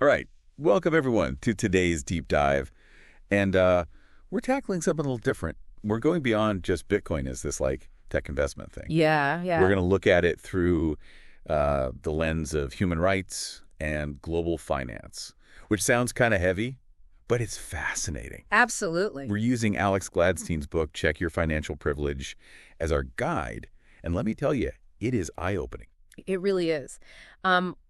All right. Welcome, everyone, to today's deep dive. And we're tackling something a little different. We're going beyond just Bitcoin as this, like, tech investment thing. Yeah. We're going to look at it through the lens of human rights and global finance, which sounds kind of heavy, but it's fascinating. Absolutely. We're using Alex Gladstein's book, Check Your Financial Privilege, as our guide. And let me tell you, it is eye-opening. It really is.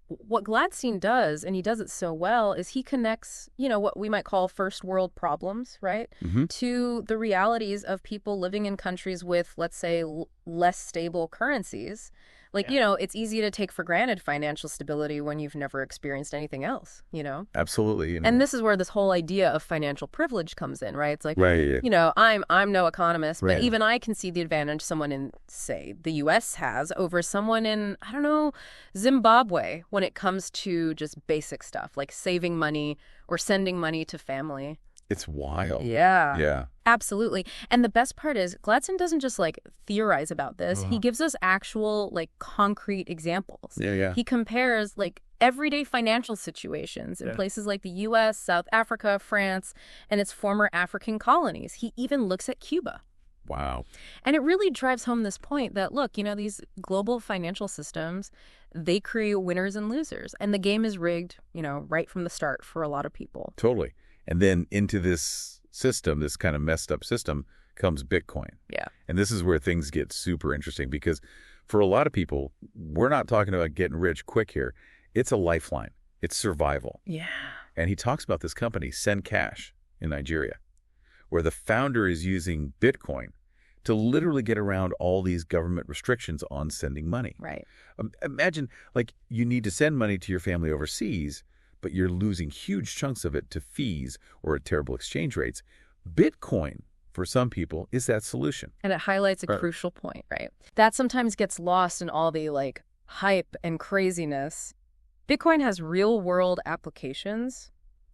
What Gladstein does, and he does it so well, is he connects, what we might call first world problems, right, to the realities of people living in countries with, let's say, less stable currencies. Like, it's easy to take for granted financial stability when you've never experienced anything else, Absolutely. And this is where this whole idea of financial privilege comes in, right? It's like, Right. I'm no economist, but Right. even I can see the advantage someone in, say, the U.S. has over someone in, I don't know, Zimbabwe when it comes to just basic stuff like saving money or sending money to family. It's wild. Yeah. Yeah. Absolutely. And the best part is Gladstein doesn't just theorize about this. He gives us actual concrete examples. Yeah. He compares everyday financial situations in places like the US, South Africa, France, and its former African colonies. He even looks at Cuba. Wow. And it really drives home this point that, look, these global financial systems, they create winners and losers. And the game is rigged, right from the start for a lot of people. Totally. And then into this system, this kind of messed up system, comes Bitcoin. Yeah. And this is where things get super interesting because for a lot of people, we're not talking about getting rich quick here. It's a lifeline. It's survival. Yeah. And he talks about this company, Send Cash, in Nigeria, where the founder is using Bitcoin to literally get around all these government restrictions on sending money. Right. Imagine, you need to send money to your family overseas, but you're losing huge chunks of it to fees or at terrible exchange rates. Bitcoin, for some people, is that solution. And it highlights a crucial point, right? That sometimes gets lost in all the hype and craziness. Bitcoin has real-world applications.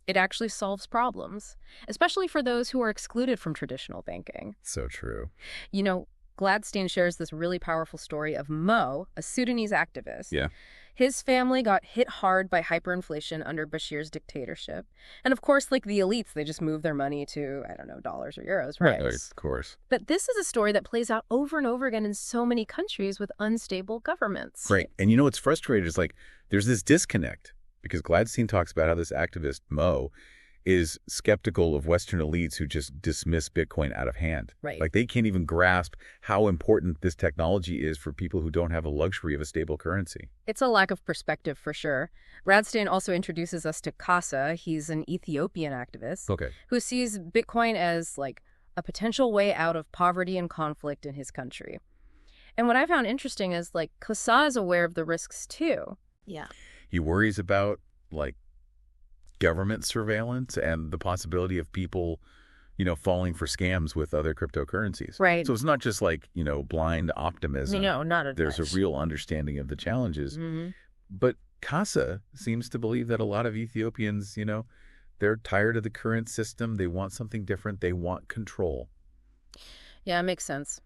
It actually solves problems, especially for those who are excluded from traditional banking. So true. Gladstein shares this really powerful story of Mo, a Sudanese activist. Yeah. His family got hit hard by hyperinflation under Bashir's dictatorship. And of course, the elites, they just move their money to, I don't know, dollars or euros, right? Of course. But this is a story that plays out over and over again in so many countries with unstable governments. Right. And what's frustrating is there's this disconnect because Gladstein talks about how this activist, Mo, is skeptical of Western elites who just dismiss Bitcoin out of hand. Right. They can't even grasp how important this technology is for people who don't have a luxury of a stable currency. It's a lack of perspective for sure. Gladstein also introduces us to Kasa. He's an Ethiopian activist who sees Bitcoin as a potential way out of poverty and conflict in his country. And what I found interesting is Kasa is aware of the risks too. Yeah. He worries about government surveillance and the possibility of people, falling for scams with other cryptocurrencies. Right. So it's not just blind optimism. No, not at all. There's a real understanding of the challenges. Mm-hmm. But Kasa seems to believe that a lot of Ethiopians, they're tired of the current system. They want something different. They want control. Yeah, it makes sense.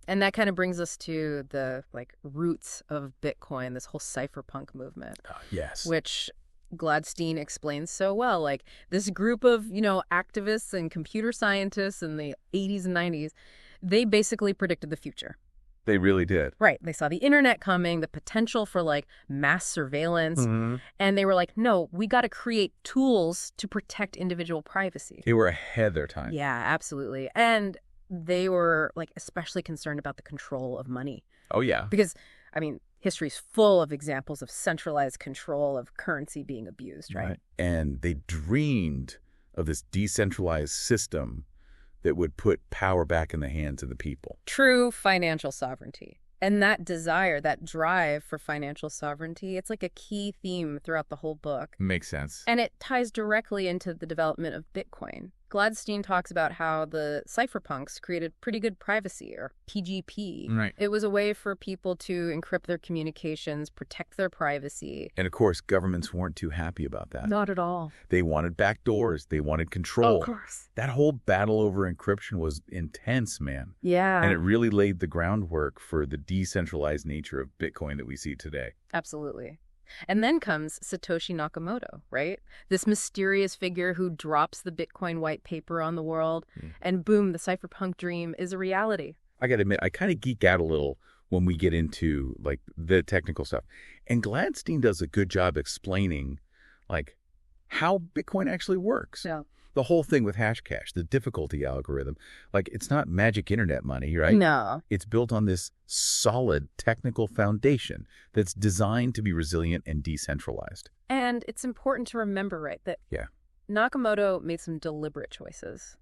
And that kind of brings us to the roots of Bitcoin, this whole cypherpunk movement. Yes. Which Gladstein explains so well. This group of, activists and computer scientists in the 80s and 90s, they basically predicted the future. They really did. Right. They saw the internet coming, the potential for mass surveillance. Mm-hmm. And they were no, we got to create tools to protect individual privacy. They were ahead of their time. Yeah, absolutely. And they were especially concerned about the control of money. Oh, yeah. Because, history's full of examples of centralized control of currency being abused, right? And they dreamed of this decentralized system that would put power back in the hands of the people. True financial sovereignty. And that desire, that drive for financial sovereignty, it's a key theme throughout the whole book. Makes sense. And it ties directly into the development of Bitcoin. Gladstein talks about how the cypherpunks created pretty good privacy, or PGP. Right. It was a way for people to encrypt their communications, protect their privacy. And of course, governments weren't too happy about that. Not at all. They wanted backdoors. They wanted control. Of course. That whole battle over encryption was intense, man. Yeah. And it really laid the groundwork for the decentralized nature of Bitcoin that we see today. Absolutely. And then comes Satoshi Nakamoto, right? This mysterious figure who drops the Bitcoin white paper on the world, and boom, the cypherpunk dream is a reality. I got to admit, I kind of geek out a little when we get into like the technical stuff. And Gladstein does a good job explaining like how Bitcoin actually works. Yeah. The whole thing with Hashcash, the difficulty algorithm, like it's not magic internet money, right? No. It's built on this solid technical foundation that's designed to be resilient and decentralized. And it's important to remember, right, that Nakamoto made some deliberate choices.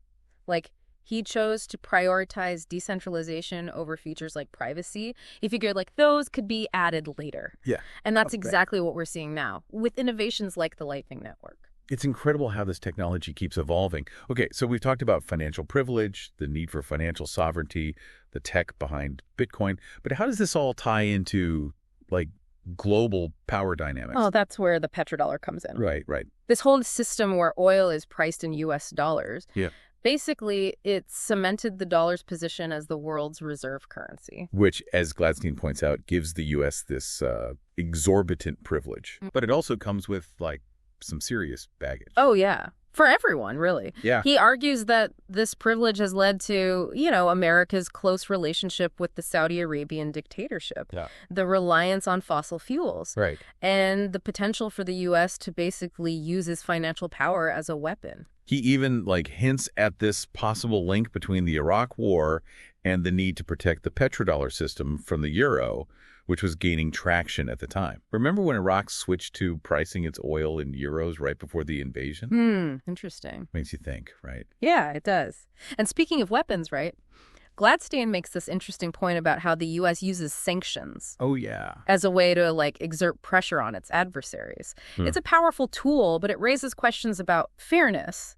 Like, he chose to prioritize decentralization over features like privacy. He figured, like, those could be added later. Yeah. And that's exactly what we're seeing now with innovations like the Lightning Network. It's incredible how this technology keeps evolving. Okay, so we've talked about financial privilege, the need for financial sovereignty, the tech behind Bitcoin. But how does this all tie into, like, global power dynamics? Oh, that's where the petrodollar comes in. Right, right. This whole system where oil is priced in U.S. dollars. Yeah. Basically, it cemented the dollar's position as the world's reserve currency. Which, as Gladstein points out, gives the U.S. this exorbitant privilege. But it also comes with, like, some serious baggage. Oh, yeah. For everyone, really. Yeah. He argues that this privilege has led to, America's close relationship with the Saudi Arabian dictatorship, the reliance on fossil fuels, Right. and the potential for the U.S. to basically use its financial power as a weapon. He even, like, hints at this possible link between the Iraq War and the need to protect the petrodollar system from the euro, which was gaining traction at the time. Remember when Iraq switched to pricing its oil in euros right before the invasion? Interesting. Makes you think, right? Yeah, it does. And speaking of weapons, right? Gladstein makes this interesting point about how the U.S. uses sanctions. Oh, yeah. As a way to, like, exert pressure on its adversaries. It's a powerful tool, but it raises questions about fairness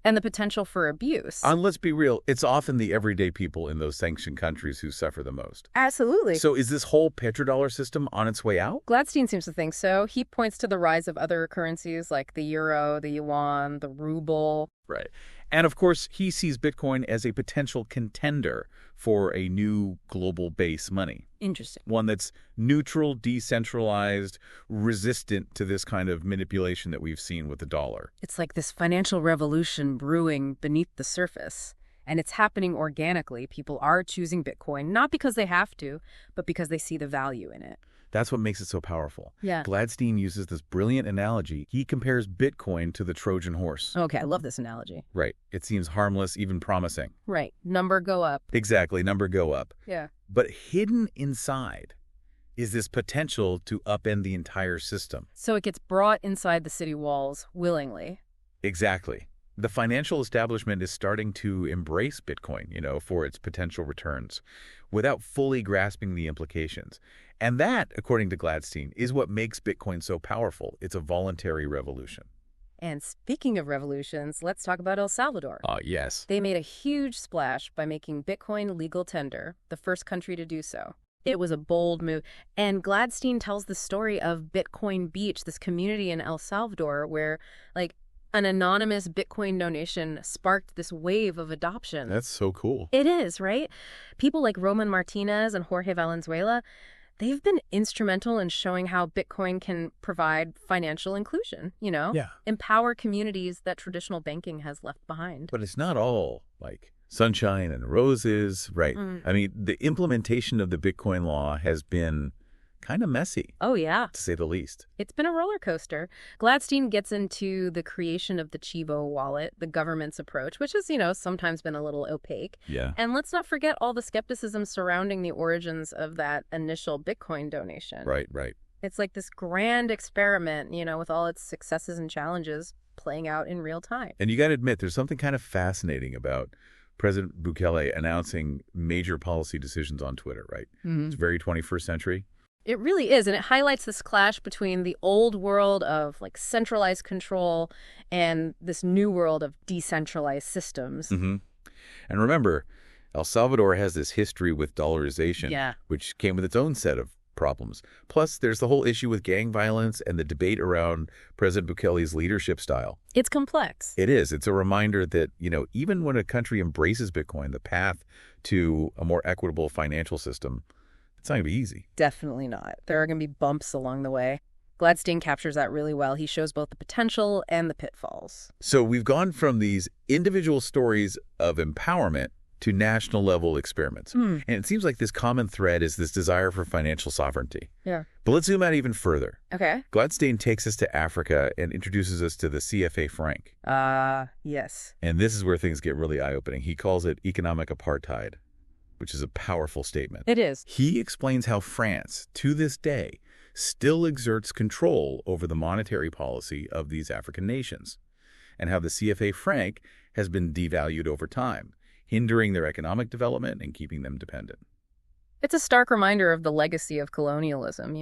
and the potential for abuse. And let's be real, it's often the everyday people in those sanctioned countries who suffer the most. Absolutely. So is this whole petrodollar system on its way out? Gladstein seems to think so. He points to the rise of other currencies like the euro, the yuan, the ruble. Right. And of course, he sees Bitcoin as a potential contender for a new global base money. Interesting. One that's neutral, decentralized, resistant to this kind of manipulation that we've seen with the dollar. It's like this financial revolution brewing beneath the surface. And it's happening organically. People are choosing Bitcoin, not because they have to, but because they see the value in it. That's what makes it so powerful. Yeah. Gladstein uses this brilliant analogy. He compares Bitcoin to the Trojan horse. Okay, I love this analogy. Right. It seems harmless, even promising. Right. Number go up. Exactly. Number go up. Yeah. But hidden inside is this potential to upend the entire system. So it gets brought inside the city walls willingly. Exactly. The financial establishment is starting to embrace Bitcoin, for its potential returns without fully grasping the implications. And that, according to Gladstein, is what makes Bitcoin so powerful. It's a voluntary revolution. And speaking of revolutions, let's talk about El Salvador. Yes. They made a huge splash by making Bitcoin legal tender, the first country to do so. It was a bold move. And Gladstein tells the story of Bitcoin Beach, this community in El Salvador where, like, an anonymous Bitcoin donation sparked this wave of adoption. That's so cool. It is, right? People like Roman Martinez and Jorge Valenzuela, they've been instrumental in showing how Bitcoin can provide financial inclusion, Yeah. empower communities that traditional banking has left behind. But it's not all, like, sunshine and roses, right? I mean, the implementation of the Bitcoin law has been kind of messy. Oh, yeah. To say the least. It's been a roller coaster. Gladstein gets into the creation of the Chivo wallet, the government's approach, which has, sometimes been a little opaque. Yeah. And let's not forget all the skepticism surrounding the origins of that initial Bitcoin donation. Right, right. It's like this grand experiment, with all its successes and challenges playing out in real time. And you got to admit, there's something kind of fascinating about President Bukele announcing major policy decisions on Twitter, right? It's very 21st century. It really is, and it highlights this clash between the old world of, like, centralized control and this new world of decentralized systems. And remember, El Salvador has this history with dollarization, which came with its own set of problems. Plus, there's the whole issue with gang violence and the debate around President Bukele's leadership style. It's complex. It is. It's a reminder that, even when a country embraces Bitcoin, the path to a more equitable financial system, it's not going to be easy. Definitely not. There are going to be bumps along the way. Gladstein captures that really well. He shows both the potential and the pitfalls. So we've gone from these individual stories of empowerment to national level experiments. And it seems like this common thread is this desire for financial sovereignty. Yeah. But let's zoom out even further. Okay. Gladstein takes us to Africa and introduces us to the CFA franc. Yes. And this is where things get really eye-opening. He calls it economic apartheid, which is a powerful statement. It is. He explains how France, to this day, still exerts control over the monetary policy of these African nations, and how the CFA franc has been devalued over time, hindering their economic development and keeping them dependent. It's a stark reminder of the legacy of colonialism,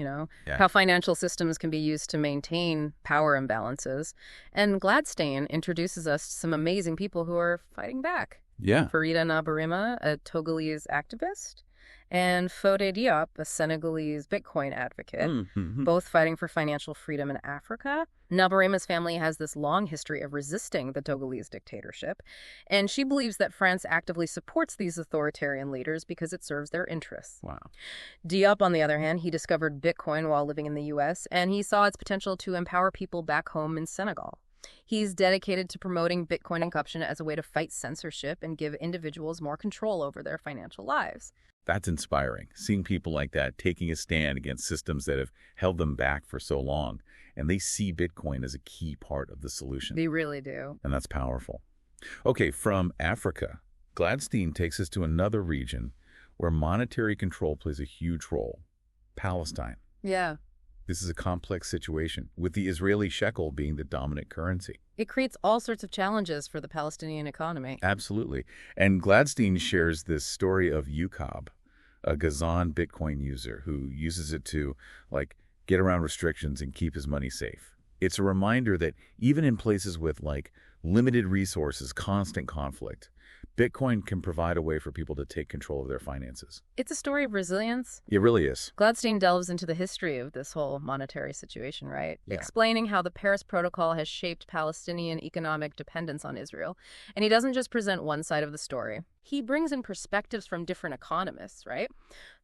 how financial systems can be used to maintain power imbalances. And Gladstein introduces us to some amazing people who are fighting back. Yeah. Farida Nabarima, a Togolese activist, and Fode Diop, a Senegalese Bitcoin advocate, both fighting for financial freedom in Africa. Nabarima's family has this long history of resisting the Togolese dictatorship, and she believes that France actively supports these authoritarian leaders because it serves their interests. Wow. Diop, on the other hand, he discovered Bitcoin while living in the U.S., and he saw its potential to empower people back home in Senegal. He's dedicated to promoting Bitcoin adoption as a way to fight censorship and give individuals more control over their financial lives. That's inspiring, seeing people like that taking a stand against systems that have held them back for so long. And they see Bitcoin as a key part of the solution. They really do. And that's powerful. Okay, from Africa, Gladstein takes us to another region where monetary control plays a huge role, Palestine. Yeah. This is a complex situation, with the Israeli shekel being the dominant currency. It creates all sorts of challenges for the Palestinian economy. Absolutely. And Gladstein shares this story of Yukob, a Gazan Bitcoin user who uses it to, get around restrictions and keep his money safe. It's a reminder that even in places with, limited resources, constant conflict, Bitcoin can provide a way for people to take control of their finances. It's a story of resilience. It really is. Gladstein delves into the history of this whole monetary situation, right? Yeah. Explaining how the Paris Protocol has shaped Palestinian economic dependence on Israel. And he doesn't just present one side of the story. He brings in perspectives from different economists, right?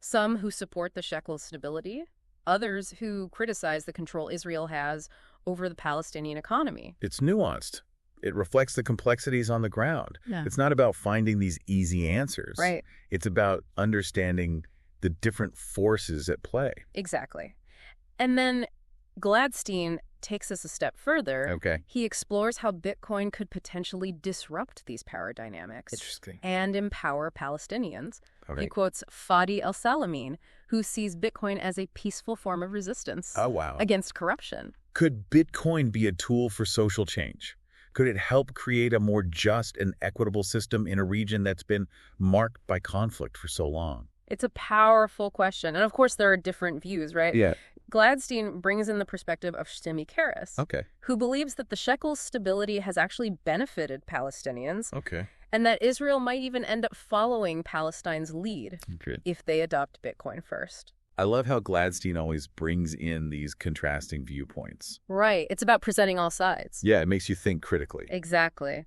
Some who support the shekel's stability, others who criticize the control Israel has over the Palestinian economy. It's nuanced. It reflects the complexities on the ground. Yeah. It's not about finding these easy answers. Right. It's about understanding the different forces at play. Exactly. And then Gladstein takes us a step further. Okay. He explores how Bitcoin could potentially disrupt these power dynamics. Interesting. And empower Palestinians. Okay. He quotes Fadi El-Salameen, who sees Bitcoin as a peaceful form of resistance against corruption. Could Bitcoin be a tool for social change? Could it help create a more just and equitable system in a region that's been marked by conflict for so long? It's a powerful question. And of course, there are different views, right? Yeah. Gladstein brings in the perspective of Shtimi Karas, who believes that the shekel's stability has actually benefited Palestinians, and that Israel might even end up following Palestine's lead if they adopt Bitcoin first. I love how Gladstein always brings in these contrasting viewpoints. Right. It's about presenting all sides. Yeah, it makes you think critically. Exactly.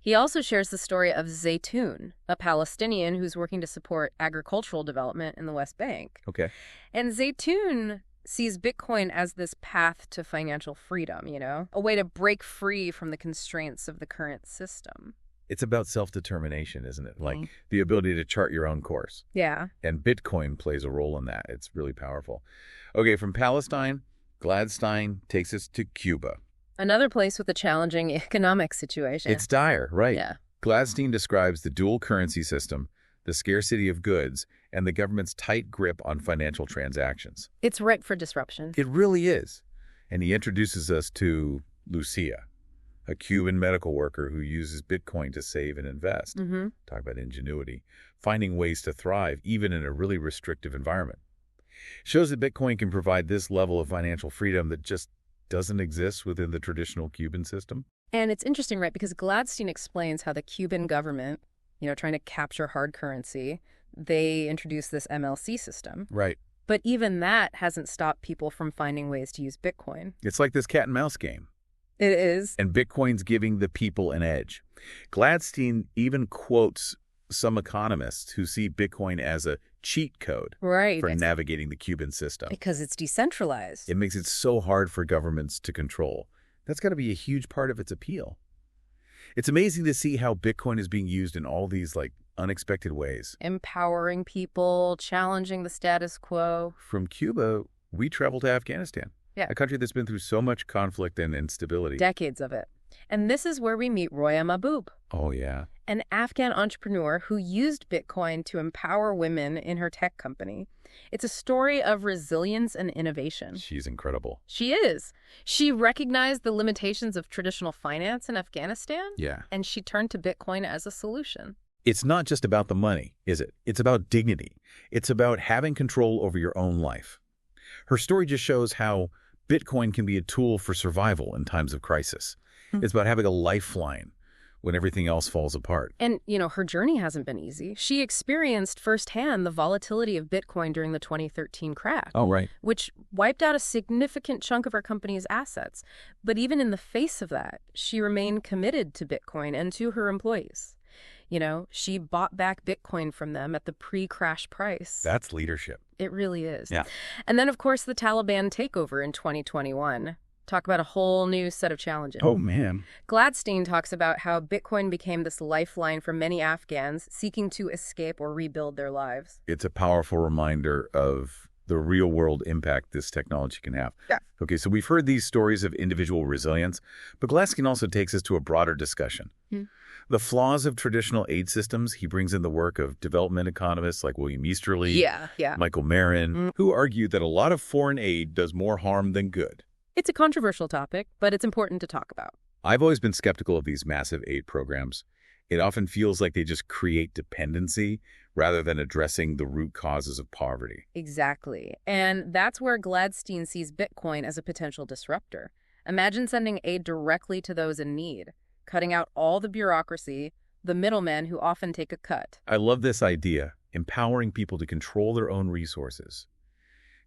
He also shares the story of Zaytoun, a Palestinian who's working to support agricultural development in the West Bank. Okay. And Zaytoun sees Bitcoin as this path to financial freedom, a way to break free from the constraints of the current system. It's about self-determination, isn't it? The ability to chart your own course. Yeah. And Bitcoin plays a role in that. It's really powerful. Okay, from Palestine, Gladstein takes us to Cuba. Another place with a challenging economic situation. It's dire, right? Yeah. Gladstein describes the dual currency system, the scarcity of goods, and the government's tight grip on financial transactions. It's ripe for disruption. It really is. And he introduces us to Lucia, a Cuban medical worker who uses Bitcoin to save and invest. Talk about ingenuity, finding ways to thrive even in a really restrictive environment. Shows that Bitcoin can provide this level of financial freedom that just doesn't exist within the traditional Cuban system. And it's interesting, right? Because Gladstein explains how the Cuban government, trying to capture hard currency, they introduced this MLC system. Right. But even that hasn't stopped people from finding ways to use Bitcoin. It's like this cat and mouse game. It is. And Bitcoin's giving the people an edge. Gladstein even quotes some economists who see Bitcoin as a cheat code Right. for navigating the Cuban system. Because it's decentralized. It makes it so hard for governments to control. That's got to be a huge part of its appeal. It's amazing to see how Bitcoin is being used in all these, unexpected ways. Empowering people, challenging the status quo. From Cuba, we traveled to Afghanistan. Yeah. A country that's been through so much conflict and instability. Decades of it. And this is where we meet Roya Mahboob, Oh, yeah. an Afghan entrepreneur who used Bitcoin to empower women in her tech company. It's a story of resilience and innovation. She's incredible. She is. She recognized the limitations of traditional finance in Afghanistan, Yeah. and she turned to Bitcoin as a solution. It's not just about the money, is it? It's about dignity. It's about having control over your own life. Her story just shows how Bitcoin can be a tool for survival in times of crisis. It's about having a lifeline when everything else falls apart. And, her journey hasn't been easy. She experienced firsthand the volatility of Bitcoin during the 2013 crash, Oh, right. which wiped out a significant chunk of her company's assets. But even in the face of that, she remained committed to Bitcoin and to her employees. She bought back Bitcoin from them at the pre-crash price. That's leadership. It really is. Yeah. And then, of course, the Taliban takeover in 2021. Talk about a whole new set of challenges. Oh, man. Gladstein talks about how Bitcoin became this lifeline for many Afghans seeking to escape or rebuild their lives. It's a powerful reminder of the real-world impact this technology can have. Yeah. Okay, so we've heard these stories of individual resilience, but Gladstein also takes us to a broader discussion. The flaws of traditional aid systems. He brings in the work of development economists like William Easterly, Yeah. Michael Marin, who argue that a lot of foreign aid does more harm than good. It's a controversial topic, but it's important to talk about. I've always been skeptical of these massive aid programs. It often feels like they just create dependency rather than addressing the root causes of poverty. Exactly. And that's where Gladstein sees Bitcoin as a potential disruptor. Imagine sending aid directly to those in need, cutting out all the bureaucracy, the middlemen who often take a cut. I love this idea, empowering people to control their own resources.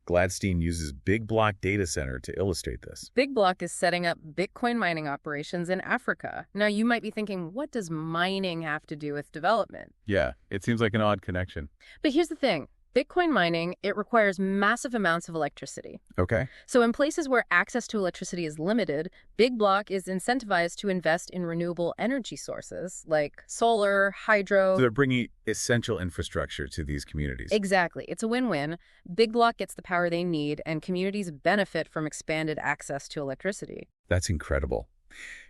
Gladstein uses Big Block Data Center to illustrate this. Big Block is setting up Bitcoin mining operations in Africa. Now, you might be thinking, what does mining have to do with development? Yeah, it seems like an odd connection. But here's the thing. Bitcoin mining, it requires massive amounts of electricity. Okay. So in places where access to electricity is limited, Big Block is incentivized to invest in renewable energy sources like solar, hydro. So they're bringing essential infrastructure to these communities. Exactly. It's a win-win. Big Block gets the power they need, and communities benefit from expanded access to electricity. That's incredible.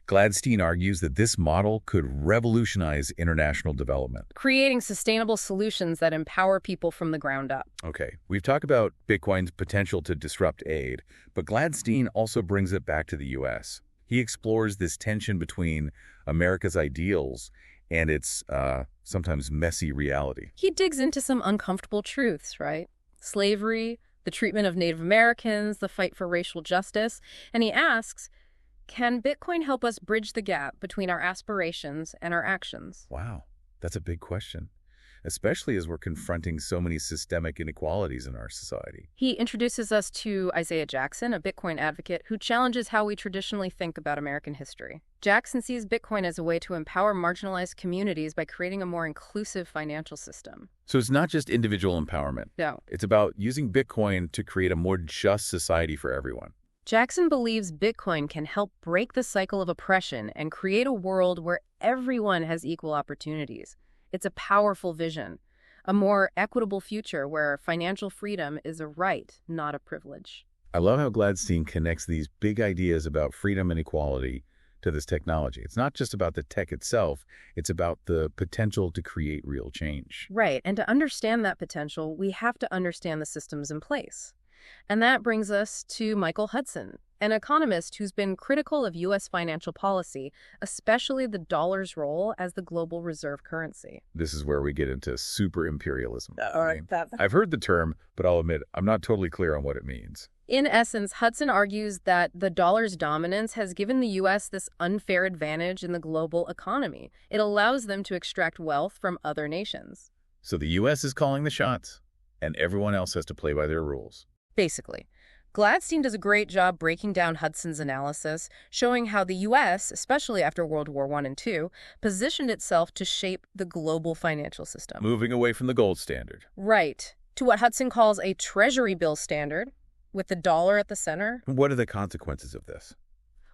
Gladstein argues that this model could revolutionize international development. Creating sustainable solutions that empower people from the ground up. Okay, we've talked about Bitcoin's potential to disrupt aid, but Gladstein also brings it back to the U.S. He explores this tension between America's ideals and its sometimes messy reality. He digs into some uncomfortable truths, right? Slavery, the treatment of Native Americans, the fight for racial justice, and he asks, can Bitcoin help us bridge the gap between our aspirations and our actions? Wow, that's a big question, especially as we're confronting so many systemic inequalities in our society. He introduces us to Isaiah Jackson, a Bitcoin advocate who challenges how we traditionally think about American history. Jackson sees Bitcoin as a way to empower marginalized communities by creating a more inclusive financial system. So it's not just individual empowerment. No. It's about using Bitcoin to create a more just society for everyone. Jackson believes Bitcoin can help break the cycle of oppression and create a world where everyone has equal opportunities. It's a powerful vision, a more equitable future where financial freedom is a right, not a privilege. I love how Gladstein connects these big ideas about freedom and equality to this technology. It's not just about the tech itself, it's about the potential to create real change. Right, and to understand that potential, we have to understand the systems in place. And that brings us to Michael Hudson, an economist who's been critical of U.S. financial policy, especially the dollar's role as the global reserve currency. This is where we get into super imperialism. All right, I've heard the term, but I'll admit I'm not totally clear on what it means. In essence, Hudson argues that the dollar's dominance has given the U.S. this unfair advantage in the global economy. It allows them to extract wealth from other nations. So the U.S. is calling the shots, and everyone else has to play by their rules. Basically. Gladstein does a great job breaking down Hudson's analysis, showing how the U.S., especially after World War I and II, positioned itself to shape the global financial system. Moving away from the gold standard. Right. To what Hudson calls a treasury bill standard, with the dollar at the center. What are the consequences of this?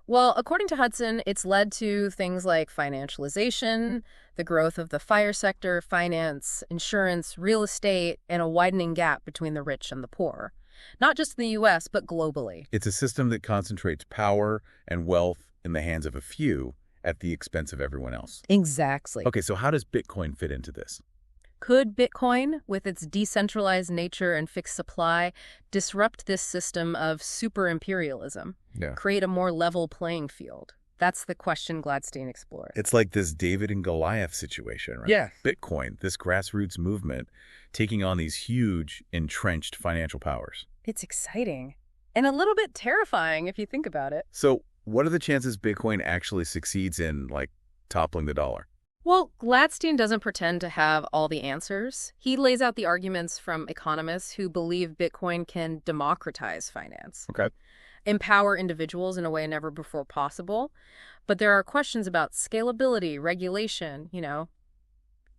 Well, according to Hudson, it's led to things like financialization, the growth of the FIRE sector, finance, insurance, real estate, and a widening gap between the rich and the poor. Not just in the U.S., but globally. It's a system that concentrates power and wealth in the hands of a few at the expense of everyone else. Exactly. Okay, so how does Bitcoin fit into this? Could Bitcoin, with its decentralized nature and fixed supply, disrupt this system of super-imperialism? Yeah. Create a more level playing field? That's the question Gladstein explored. It's like this David and Goliath situation, right? Yeah. Bitcoin, this grassroots movement, taking on these huge, entrenched financial powers. It's exciting. And a little bit terrifying if you think about it. So what are the chances Bitcoin actually succeeds in, like, toppling the dollar? Well, Gladstein doesn't pretend to have all the answers. He lays out the arguments from economists who believe Bitcoin can democratize finance. Okay. Empower individuals in a way never before possible. But there are questions about scalability, regulation,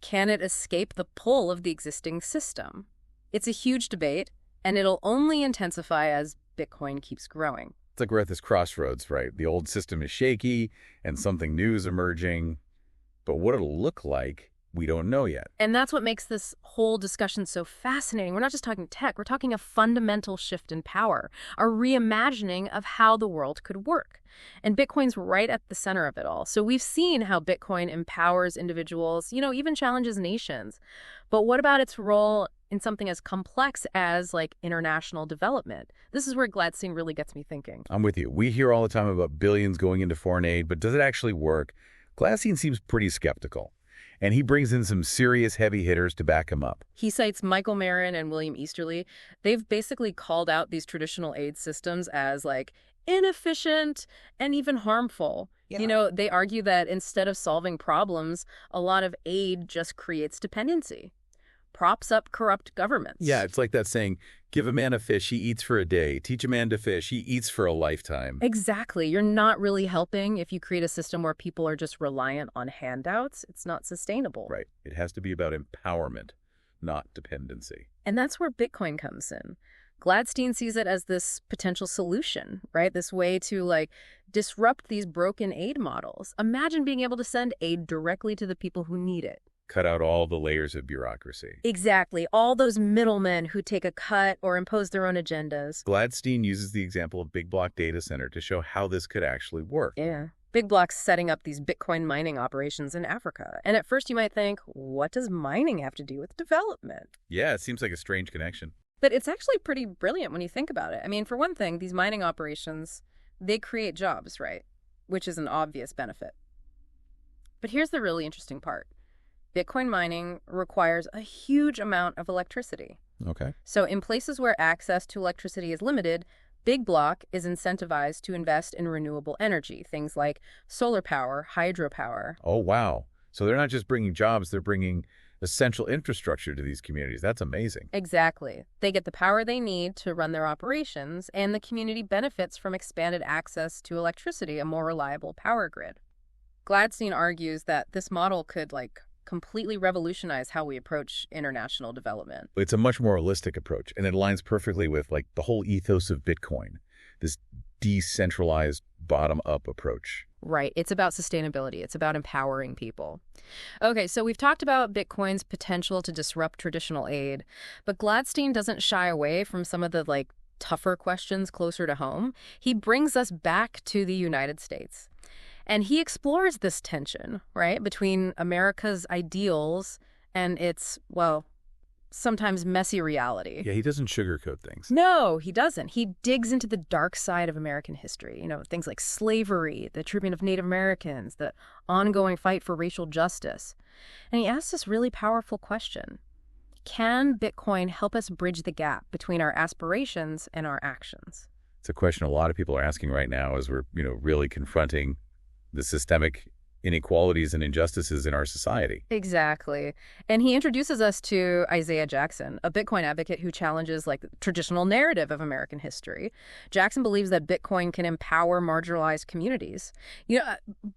Can it escape the pull of the existing system? It's a huge debate, and it'll only intensify as Bitcoin keeps growing. It's like we're at this crossroads, right? The old system is shaky, and something new is emerging. But what it'll look like, we don't know yet. And that's what makes this whole discussion so fascinating. We're not just talking tech, we're talking a fundamental shift in power, a reimagining of how the world could work. And Bitcoin's right at the center of it all. So we've seen how Bitcoin empowers individuals, even challenges nations. But what about its role in something as complex as, like, international development? This is where Gladstein really gets me thinking. I'm with you. We hear all the time about billions going into foreign aid, but does it actually work? Gladstein seems pretty skeptical, and he brings in some serious heavy hitters to back him up. He cites Michael Marin and William Easterly. They've basically called out these traditional aid systems as, like, inefficient and even harmful. Yeah. They argue that instead of solving problems, a lot of aid just creates dependency, props up corrupt governments. Yeah, it's like that saying, give a man a fish, he eats for a day. Teach a man to fish, he eats for a lifetime. Exactly. You're not really helping if you create a system where people are just reliant on handouts. It's not sustainable. Right. It has to be about empowerment, not dependency. And that's where Bitcoin comes in. Gladstein sees it as this potential solution, right? This way to, like, disrupt these broken aid models. Imagine being able to send aid directly to the people who need it. Cut out all the layers of bureaucracy. Exactly. All those middlemen who take a cut or impose their own agendas. Gladstein uses the example of Big Block Data Center to show how this could actually work. Yeah. Big Block's setting up these Bitcoin mining operations in Africa. And at first you might think, what does mining have to do with development? Yeah, it seems like a strange connection. But it's actually pretty brilliant when you think about it. I mean, for one thing, these mining operations, they create jobs, right? Which is an obvious benefit. But here's the really interesting part. Bitcoin mining requires a huge amount of electricity. Okay. So in places where access to electricity is limited, Big Block is incentivized to invest in renewable energy, things like solar power, hydropower. Oh, wow. So they're not just bringing jobs, they're bringing essential infrastructure to these communities. That's amazing. Exactly. They get the power they need to run their operations, and the community benefits from expanded access to electricity, a more reliable power grid. Gladstein argues that this model could, completely revolutionize how we approach international development. It's a much more holistic approach, and it aligns perfectly with, the whole ethos of Bitcoin, this decentralized bottom-up approach. Right. It's about sustainability. It's about empowering people. Okay, so we've talked about Bitcoin's potential to disrupt traditional aid, but Gladstein doesn't shy away from some of the, tougher questions closer to home. He brings us back to the United States. And he explores this tension, right, between America's ideals and its, sometimes messy reality. Yeah, he doesn't sugarcoat things. No, he doesn't. He digs into the dark side of American history, things like slavery, the treatment of Native Americans, the ongoing fight for racial justice. And he asks this really powerful question. Can Bitcoin help us bridge the gap between our aspirations and our actions? It's a question a lot of people are asking right now as we're, really confronting the systemic inequalities and injustices in our society. Exactly. And he introduces us to Isaiah Jackson, a Bitcoin advocate who challenges like the traditional narrative of American history. Jackson believes that Bitcoin can empower marginalized communities,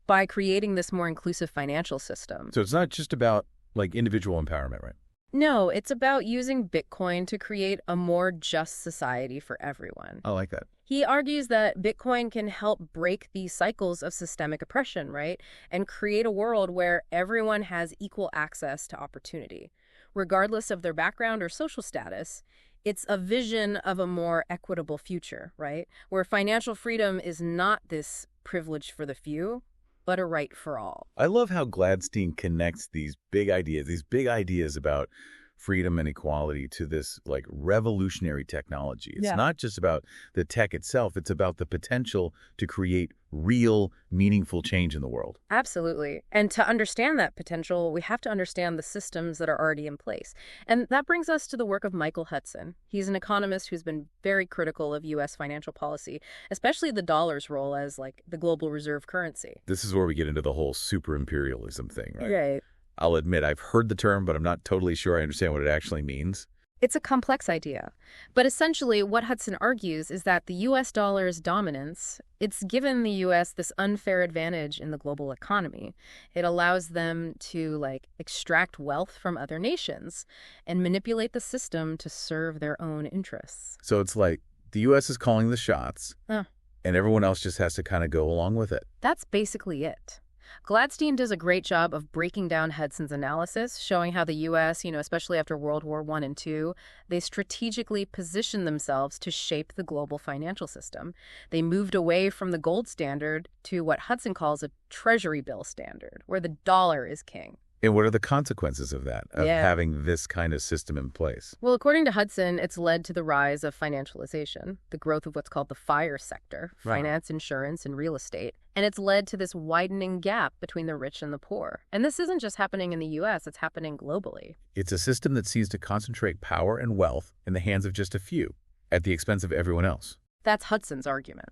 by creating this more inclusive financial system. So it's not just about like individual empowerment, right? No, it's about using Bitcoin to create a more just society for everyone. I like that. He argues that Bitcoin can help break these cycles of systemic oppression, right? And create a world where everyone has equal access to opportunity, regardless of their background or social status. It's a vision of a more equitable future, right? Where financial freedom is not this privilege for the few, but a right for all. I love how Gladstein connects these big ideas about freedom and equality to this like revolutionary technology. It's not just about the tech itself, it's about the potential to create real, meaningful change in the world. Absolutely. And to understand that potential, we have to understand the systems that are already in place. And that brings us to the work of Michael Hudson. He's an economist who's been very critical of U.S. financial policy, especially the dollar's role as like the global reserve currency. This is where we get into the whole super imperialism thing, right? Right. I'll admit I've heard the term, but I'm not totally sure I understand what it actually means. It's a complex idea. But essentially, what Hudson argues is that the U.S. dollar's dominance, it's given the U.S. this unfair advantage in the global economy. It allows them to, like, extract wealth from other nations and manipulate the system to serve their own interests. So it's like the U.S. is calling the shots, and everyone else just has to kind of go along with it. That's basically it. Gladstein does a great job of breaking down Hudson's analysis, showing how the U.S., especially after World War I and II, they strategically positioned themselves to shape the global financial system. They moved away from the gold standard to what Hudson calls a treasury bill standard, where the dollar is king. And what are the consequences of that, of having this kind of system in place? Well, according to Hudson, it's led to the rise of financialization, the growth of what's called the FIRE sector, finance, insurance, and real estate. And it's led to this widening gap between the rich and the poor. And this isn't just happening in the U.S., it's happening globally. It's a system that seems to concentrate power and wealth in the hands of just a few, at the expense of everyone else. That's Hudson's argument.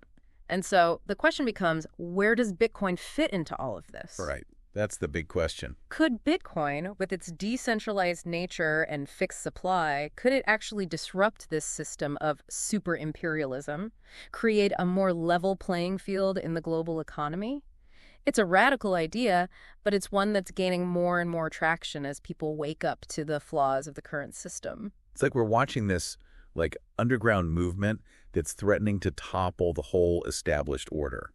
And so the question becomes, where does Bitcoin fit into all of this? Right. That's the big question. Could Bitcoin, with its decentralized nature and fixed supply, could it actually disrupt this system of super imperialism, create a more level playing field in the global economy? It's a radical idea, but it's one that's gaining more and more traction as people wake up to the flaws of the current system. It's like we're watching this like underground movement that's threatening to topple the whole established order.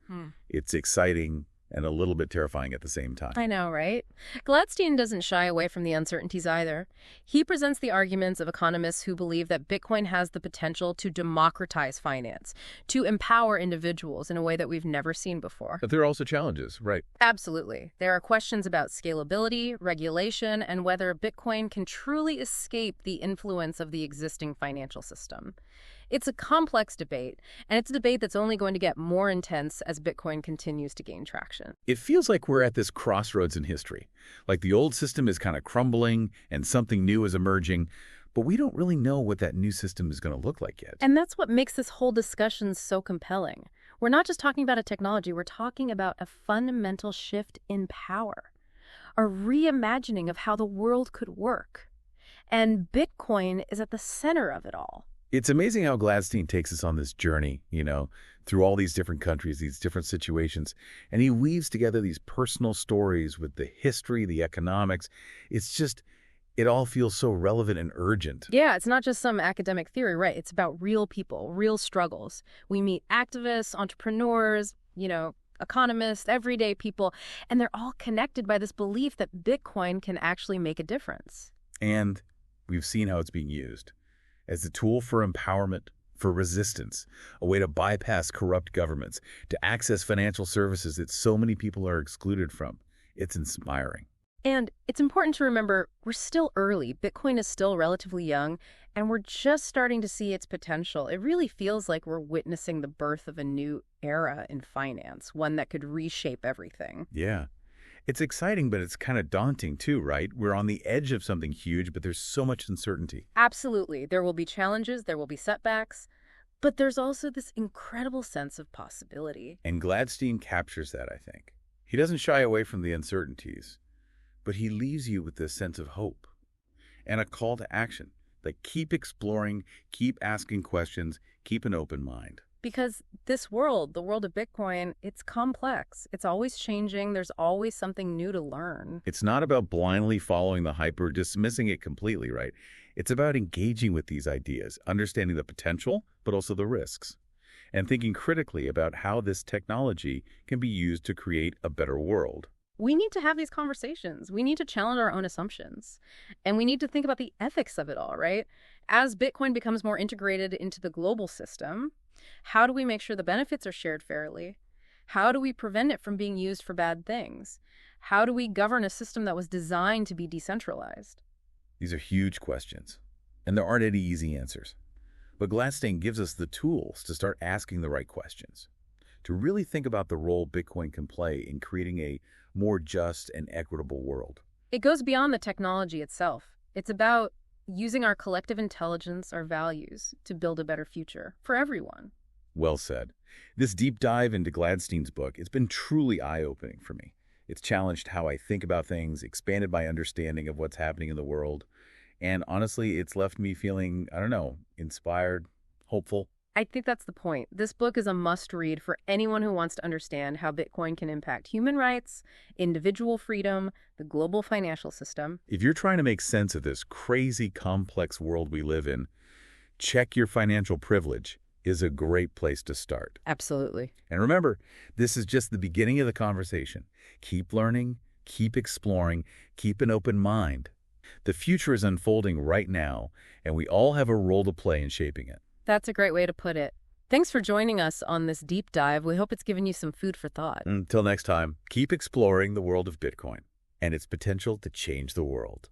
It's exciting and a little bit terrifying at the same time. I know, right? Gladstein doesn't shy away from the uncertainties either. He presents the arguments of economists who believe that Bitcoin has the potential to democratize finance, to empower individuals in a way that we've never seen before. But there are also challenges, right? Absolutely. There are questions about scalability, regulation, and whether Bitcoin can truly escape the influence of the existing financial system. It's a complex debate, and it's a debate that's only going to get more intense as Bitcoin continues to gain traction. It feels like we're at this crossroads in history. Like the old system is kind of crumbling and something new is emerging, but we don't really know what that new system is going to look like yet. And that's what makes this whole discussion so compelling. We're not just talking about a technology, we're talking about a fundamental shift in power, a reimagining of how the world could work. And Bitcoin is at the center of it all. It's amazing how Gladstein takes us on this journey, through all these different countries, these different situations, and he weaves together these personal stories with the history, the economics. It's just, it all feels so relevant and urgent. Yeah, it's not just some academic theory, right? It's about real people, real struggles. We meet activists, entrepreneurs, economists, everyday people, and they're all connected by this belief that Bitcoin can actually make a difference. And we've seen how it's being used as a tool for empowerment, for resistance, a way to bypass corrupt governments, to access financial services that so many people are excluded from. It's inspiring. And it's important to remember, we're still early. Bitcoin is still relatively young, and we're just starting to see its potential. It really feels like we're witnessing the birth of a new era in finance, one that could reshape everything. Yeah. It's exciting, but it's kind of daunting too, right? We're on the edge of something huge, but there's so much uncertainty. Absolutely. There will be challenges, there will be setbacks, but there's also this incredible sense of possibility. And Gladstein captures that, I think. He doesn't shy away from the uncertainties, but he leaves you with this sense of hope and a call to action. Like, keep exploring, keep asking questions, keep an open mind. Because this world, the world of Bitcoin, it's complex. It's always changing. There's always something new to learn. It's not about blindly following the hype or dismissing it completely, right? It's about engaging with these ideas, understanding the potential, but also the risks, and thinking critically about how this technology can be used to create a better world. We need to have these conversations. We need to challenge our own assumptions. And we need to think about the ethics of it all, right? As Bitcoin becomes more integrated into the global system, how do we make sure the benefits are shared fairly? How do we prevent it from being used for bad things? How do we govern a system that was designed to be decentralized? These are huge questions, and there aren't any easy answers. But Gladstein gives us the tools to start asking the right questions, to really think about the role Bitcoin can play in creating a more just and equitable world. It goes beyond the technology itself. It's about using our collective intelligence, our values, to build a better future for everyone. Well said. This deep dive into Gladstein's book has been truly eye-opening for me. It's challenged how I think about things, expanded my understanding of what's happening in the world, and honestly, it's left me feeling, I don't know, inspired, hopeful. I think that's the point. This book is a must-read for anyone who wants to understand how Bitcoin can impact human rights, individual freedom, the global financial system. If you're trying to make sense of this crazy, complex world we live in, Check Your Financial Privilege is a great place to start. Absolutely. And remember, this is just the beginning of the conversation. Keep learning, keep exploring, keep an open mind. The future is unfolding right now, and we all have a role to play in shaping it. That's a great way to put it. Thanks for joining us on this deep dive. We hope it's given you some food for thought. Until next time, keep exploring the world of Bitcoin and its potential to change the world.